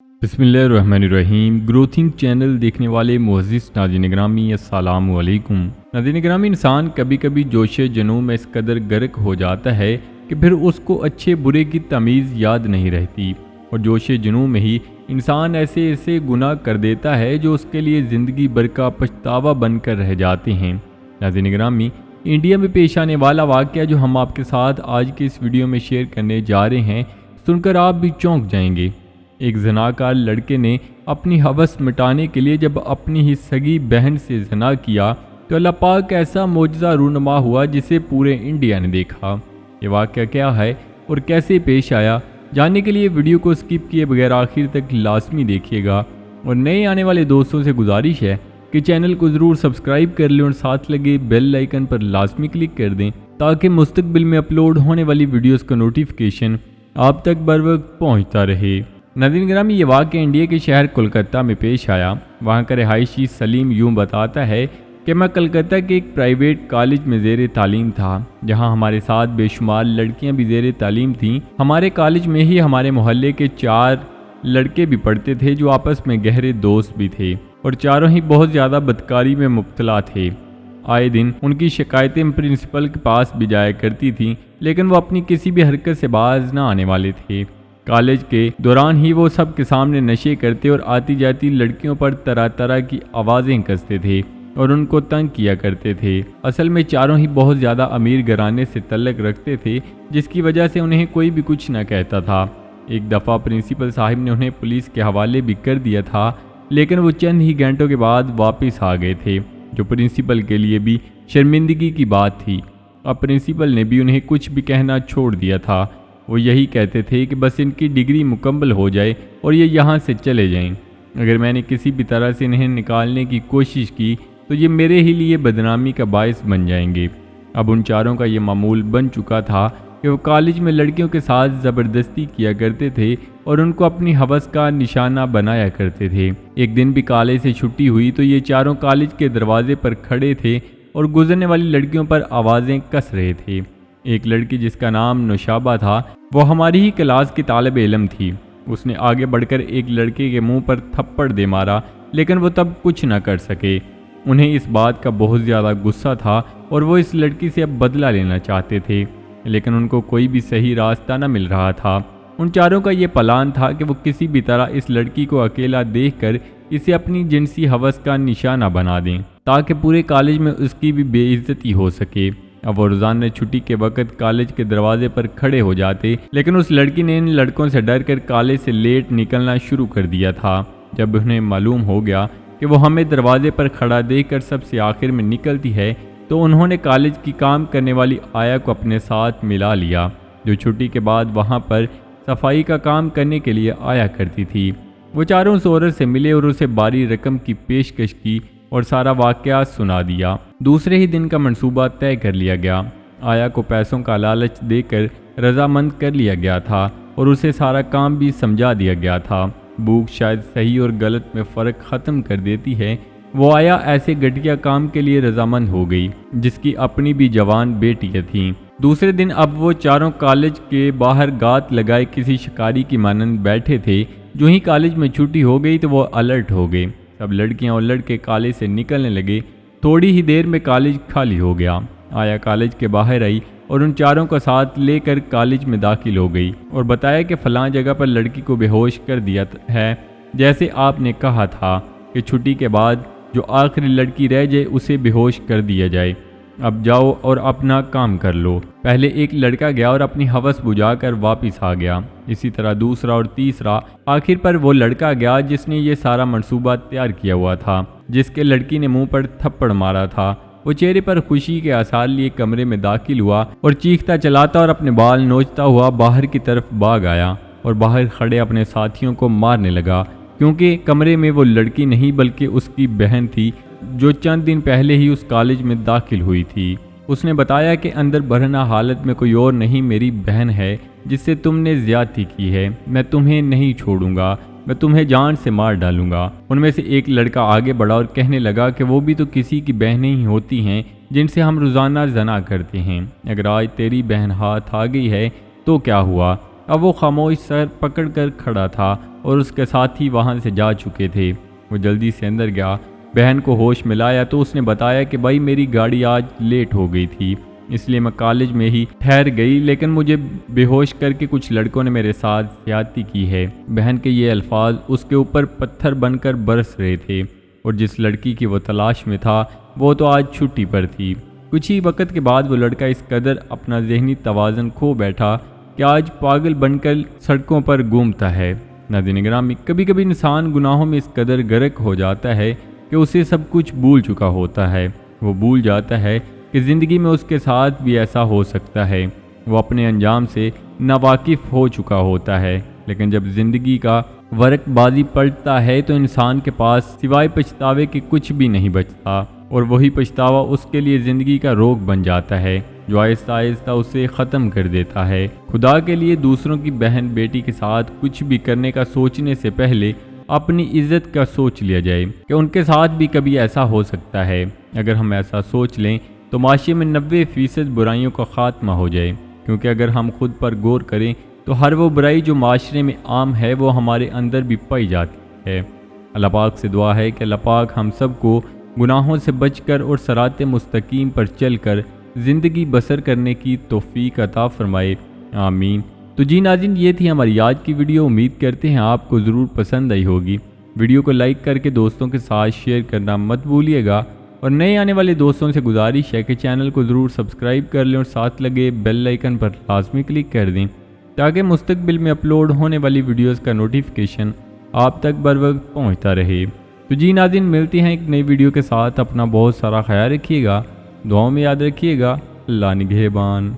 बिस्मिल्लाहिर्रहमानिर्रहीम। ग्रोथिंग चैनल देखने वाले मुअज़्ज़िज़ नाज़रीन ग्रामी, अस्सलामु अलैकुम। नाज़रीन ग्रामी, इंसान कभी कभी जोश जुनून में इस कदर गर्क हो जाता है कि फिर उसको अच्छे बुरे की तमीज़ याद नहीं रहती, और जोश जुनून में ही इंसान ऐसे ऐसे गुनाह कर देता है जो उसके लिए ज़िंदगी भर का पछतावा बनकर रह जाते हैं। नाज़रीन ग्रामी, इंडिया में पेश आने वाला वाक़या जो हम आपके साथ आज के इस वीडियो में शेयर करने जा रहे हैं, सुनकर आप भी चौंक जाएंगे। एक ज़नाकार लड़के ने अपनी हवस मिटाने के लिए जब अपनी ही सगी बहन से ज़ना किया तो अल्लाह पाक ऐसा मोजज़ा रूनुमा हुआ जिसे पूरे इंडिया ने देखा। ये वाक़या क्या है और कैसे पेश आया, जानने के लिए वीडियो को स्किप किए बगैर आखिर तक लाजमी देखिएगा। और नए आने वाले दोस्तों से गुजारिश है कि चैनल को ज़रूर सब्सक्राइब कर लें और साथ लगे बेल आइकन पर लाजमी क्लिक कर दें ताकि मुस्तकबिल में अपलोड होने वाली वीडियोज़ का नोटिफिकेशन आप तक बर वक्त पहुँचता रहे। नाज़रीन ग्रामी, ये वाक़या इंडिया के शहर कोलकाता में पेश आया। वहाँ का रिहायशी सलीम यूँ बताता है कि मैं कलकत्ता के एक प्राइवेट कॉलेज में ज़ेर तालीम था, जहाँ हमारे साथ बेशुमार लड़कियाँ भी ज़ेर तालीम थीं। हमारे कॉलेज में ही हमारे मोहल्ले के 4 लड़के भी पढ़ते थे जो आपस में गहरे दोस्त भी थे, और चारों ही बहुत ज़्यादा बदकारी में मुब्तला थे। आए दिन उनकी शिकायतें प्रिंसिपल के पास भी जाया करती थीं, लेकिन वो अपनी किसी भी हरकत से बाज ना आने वाले थे। कॉलेज के दौरान ही वो सब के सामने नशे करते और आती जाती लड़कियों पर तरह तरह की आवाज़ें कसते थे और उनको तंग किया करते थे। असल में चारों ही बहुत ज़्यादा अमीर घराने से तल्लक रखते थे, जिसकी वजह से उन्हें कोई भी कुछ न कहता था। एक दफ़ा प्रिंसिपल साहिब ने उन्हें पुलिस के हवाले भी कर दिया था, लेकिन वो चंद ही घंटों के बाद वापस आ गए थे, जो प्रिंसिपल के लिए भी शर्मिंदगी की बात थी। अब प्रिंसिपल ने भी उन्हें कुछ भी कहना छोड़ दिया था। वो यही कहते थे कि बस इनकी डिग्री मुकम्मल हो जाए और ये यहाँ से चले जाएं। अगर मैंने किसी भी तरह से इन्हें निकालने की कोशिश की तो ये मेरे ही लिए बदनामी का बायस बन जाएंगे। अब उन चारों का ये मामूल बन चुका था कि वो कॉलेज में लड़कियों के साथ ज़बरदस्ती किया करते थे और उनको अपनी हवस का निशाना बनाया करते थे। एक दिन भी कॉलेज से छुट्टी हुई तो ये चारों कॉलेज के दरवाजे पर खड़े थे और गुजरने वाली लड़कियों पर आवाज़ें कस रहे थे। एक लड़की जिसका नाम नौशाबा था, वो हमारी ही क्लास की तालिब इल्म थी। उसने आगे बढ़कर एक लड़के के मुंह पर थप्पड़ दे मारा, लेकिन वो तब कुछ न कर सके। उन्हें इस बात का बहुत ज़्यादा गुस्सा था और वो इस लड़की से अब बदला लेना चाहते थे, लेकिन उनको कोई भी सही रास्ता न मिल रहा था। उन चारों का ये प्लान था कि वो किसी भी तरह इस लड़की को अकेला देखकर इसे अपनी जिनसी हवस का निशाना बना दें, ताकि पूरे कॉलेज में उसकी भी बेइज्जती हो सके। अब वो रोज़ाना छुट्टी के वक्त कॉलेज के दरवाजे पर खड़े हो जाते, लेकिन उस लड़की ने इन लड़कों से डर कर कॉलेज से लेट निकलना शुरू कर दिया था। जब उन्हें मालूम हो गया कि वो हमें दरवाजे पर खड़ा देखकर सबसे आखिर में निकलती है, तो उन्होंने कॉलेज की काम करने वाली आया को अपने साथ मिला लिया, जो छुट्टी के बाद वहाँ पर सफाई का काम करने के लिए आया करती थी। वो चारों उस औरत से मिले और उसे भारी रकम की पेशकश की और सारा वाक़या सुना दिया। दूसरे ही दिन का मंसूबा तय कर लिया गया। आया को पैसों का लालच देकर रजामंद कर लिया गया था और उसे सारा काम भी समझा दिया गया था। भूख शायद सही और गलत में फ़र्क ख़त्म कर देती है। वो आया ऐसे घटिया काम के लिए रजामंद हो गई जिसकी अपनी भी जवान बेटियाँ थीं। दूसरे दिन अब वो चारों कॉलेज के बाहर गात लगाए किसी शिकारी की मानंद बैठे थे। जो ही कॉलेज में छुट्टी हो गई तो वो अलर्ट हो गए। सब लड़कियां और लड़के कॉलेज से निकलने लगे। थोड़ी ही देर में कॉलेज खाली हो गया। आया कॉलेज के बाहर आई और उन चारों को साथ लेकर कॉलेज में दाखिल हो गई और बताया कि फ़लाँ जगह पर लड़की को बेहोश कर दिया है, जैसे आपने कहा था कि छुट्टी के बाद जो आखिरी लड़की रह जाए उसे बेहोश कर दिया जाए। अब जाओ और अपना काम कर लो। पहले एक लड़का गया और अपनी हवस बुझाकर वापस आ गया। इसी तरह दूसरा और तीसरा। आखिर पर वो लड़का गया जिसने ये सारा मंसूबा तैयार किया हुआ था, जिसके लड़की ने मुंह पर थप्पड़ मारा था। वो चेहरे पर खुशी के आसार लिए कमरे में दाखिल हुआ और चीखता चलाता और अपने बाल नोचता हुआ बाहर की तरफ भाग आया और बाहर खड़े अपने साथियों को मारने लगा, क्योंकि कमरे में वो लड़की नहीं बल्कि उसकी बहन थी जो चंद दिन पहले ही उस कॉलेज में दाखिल हुई थी। उसने बताया कि अंदर बरहना हालत में कोई और नहीं, मेरी बहन है जिससे तुमने ज़्यादती की है। मैं तुम्हें नहीं छोड़ूंगा, मैं तुम्हें जान से मार डालूंगा। उनमें से एक लड़का आगे बढ़ा और कहने लगा कि वो भी तो किसी की बहनें ही होती हैं जिनसे हम रोज़ाना जना करते हैं। अगर आज तेरी बहन हाथ आ गई है तो क्या हुआ, اب وہ خاموش سر پکڑ کر کھڑا تھا اور اس کے ساتھی وہاں سے جا چکے تھے۔ وہ جلدی سے اندر گیا، بہن کو ہوش ملایا تو اس نے بتایا کہ بھائی میری گاڑی آج لیٹ ہو گئی تھی، اس لیے میں کالج میں ہی ٹھہر گئی، لیکن مجھے بے ہوش کر کے کچھ لڑکوں نے میرے ساتھ زیادتی کی ہے۔ بہن کے یہ الفاظ اس کے اوپر پتھر بن کر برس رہے تھے، اور جس لڑکی کی وہ تلاش میں تھا وہ تو آج چھٹی پر تھی۔ کچھ ہی وقت کے بعد وہ لڑکا اس قدر اپنا ذہنی توازن کھو بیٹھا کہ آج پاگل بن کر سڑکوں پر گھومتا ہے۔ ناظرین گرامی، کبھی کبھی انسان گناہوں میں اس قدر غرق ہو جاتا ہے کہ اسے سب کچھ بھول چکا ہوتا ہے۔ وہ بھول جاتا ہے کہ زندگی میں اس کے ساتھ بھی ایسا ہو سکتا ہے۔ وہ اپنے انجام سے ناواقف ہو چکا ہوتا ہے، لیکن جب زندگی کا ورق بازی پلٹتا ہے تو انسان کے پاس سوائے پچھتاوے کے کچھ بھی نہیں بچتا، اور وہی پچھتاوا اس کے لیے زندگی کا روگ بن جاتا ہے جو آہستہ آہستہ اسے ختم کر دیتا ہے۔ خدا کے لیے دوسروں کی بہن بیٹی کے ساتھ کچھ بھی کرنے کا سوچنے سے پہلے اپنی عزت کا سوچ لیا جائے کہ ان کے ساتھ بھی کبھی ایسا ہو سکتا ہے۔ اگر ہم ایسا سوچ لیں تو معاشرے میں 90% برائیوں کا خاتمہ ہو جائے، کیونکہ اگر ہم خود پر غور کریں تو ہر وہ برائی جو معاشرے میں عام ہے وہ ہمارے اندر بھی پائی جاتی ہے۔ اللہ پاک سے دعا ہے کہ اللہ پاک ہم سب کو گناہوں سے بچ کر اور صراط مستقیم پر چل کر زندگی بسر کرنے کی توفیق عطا فرمائے، آمین۔ تو جی ناظرین، یہ تھی ہماری آج کی ویڈیو۔ امید کرتے ہیں آپ کو ضرور پسند آئی ہوگی۔ ویڈیو کو لائک کر کے دوستوں کے ساتھ شیئر کرنا مت بھولیے گا، اور نئے آنے والے دوستوں سے گزارش ہے کہ چینل کو ضرور سبسکرائب کر لیں اور ساتھ لگے بیل آئیکن پر لازمی کلک کر دیں تاکہ مستقبل میں اپلوڈ ہونے والی ویڈیوز کا نوٹیفیکیشن آپ تک بر وقت پہنچتا رہے۔ تو جی ناظرین، ملتے ہیں ایک نئی ویڈیو کے ساتھ۔ اپنا بہت سارا خیال رکھیے گا، دعاؤں میں یاد رکھیے گا۔ اللہ نگہبان۔